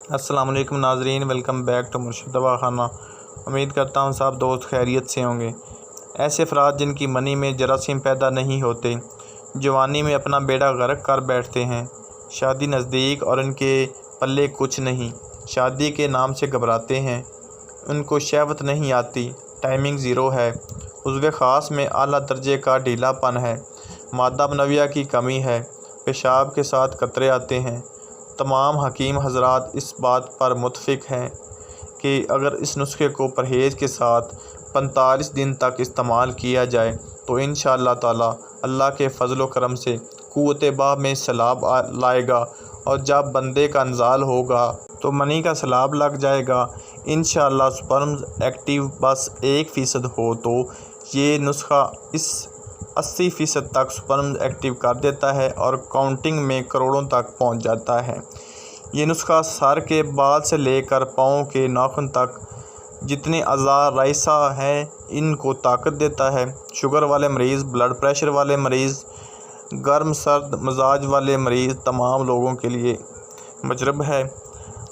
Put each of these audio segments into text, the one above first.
अस्सलाम वालेकुम नाजरीन, वेलकम बैक टू मुर्शिद दवाखाना। उम्मीद करता हूँ सब दोस्त खैरियत से होंगे। ऐसे अफराद जिनकी मनी में जरासीम पैदा नहीं होते, जवानी में अपना बेड़ा गर्क कर बैठते हैं, शादी नज़दीक और उनके पल्ले कुछ नहीं, शादी के नाम से घबराते हैं, उनको शहवत नहीं आती, टाइमिंग ज़ीरो है, उज़्व ख़ास में आला दर्जे का ढीलापन है, मादा मनविया की कमी है, पेशाब के साथ कतरे आते हैं। तमाम हकीम हज़रात इस बात पर मुत्तफ़िक हैं कि अगर इस नुस्खे को परहेज़ के साथ 45 दिन तक इस्तेमाल किया जाए तो इंशाअल्लाह ताला अल्लाह के फ़ज़ल व करम से क़ुव्वत बा में सैलाब लाएगा और जब बंदे का इंज़ाल होगा तो मनी का सैलाब लग जाएगा। इंशाअल्लाह स्पर्म्स एक्टिव बस 1% हो तो ये नुस्खा इस 80% तक स्पर्म एक्टिव कर देता है और काउंटिंग में करोड़ों तक पहुंच जाता है। ये नुस्खा सर के बाल से लेकर पाँव के नाखून तक जितने अज़ा राइसा हैं इनको ताकत देता है। शुगर वाले मरीज़, ब्लड प्रेशर वाले मरीज़, गर्म सर्द मजाज वाले मरीज़, तमाम लोगों के लिए मजरब है।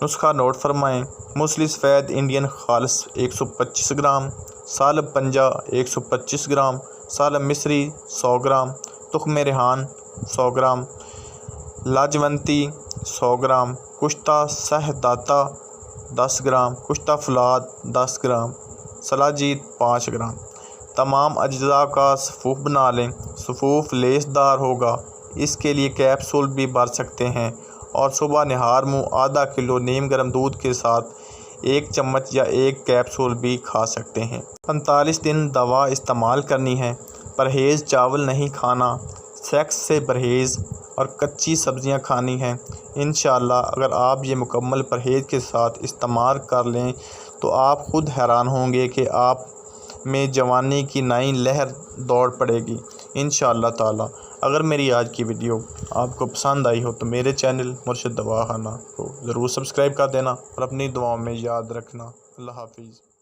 नुस्खा नोट फरमाएँ। मूसली सफ़ेद इंडियन खालिस 125 ग्राम, सालब पंजा 125 ग्राम, सालब मिस्री 100 ग्राम, तुख्म रेहान 100 ग्राम, लाजवंती 100 ग्राम, कुश्ता सहदाता 10 ग्राम, कुश्ता फुलाद 10 ग्राम, सलाजीत 5 ग्राम। तमाम अज्जा का सफ़ूफ बना लें। सफ़ूफ लेसदार होगा, इसके लिए कैप्सूल भी भर सकते हैं और सुबह निहार मुँह आधा किलो नीम गर्म दूध के साथ 1 चम्मच या 1 कैप्सूल भी खा सकते हैं। 45 दिन दवा इस्तेमाल करनी है। परहेज़ चावल नहीं खाना, सेक्स से परहेज़ और कच्ची सब्ज़ियां खानी हैं। इंशाअल्लाह अगर आप ये मुकम्मल परहेज़ के साथ इस्तेमाल कर लें तो आप ख़ुद हैरान होंगे कि आप में जवानी की नई लहर दौड़ पड़ेगी इंशाअल्लाह ताला। अगर मेरी आज की वीडियो आपको पसंद आई हो तो मेरे चैनल मुर्शिद दवाखाना को ज़रूर सब्सक्राइब कर देना और अपनी दुआओं में याद रखना। अल्लाह हाफिज़।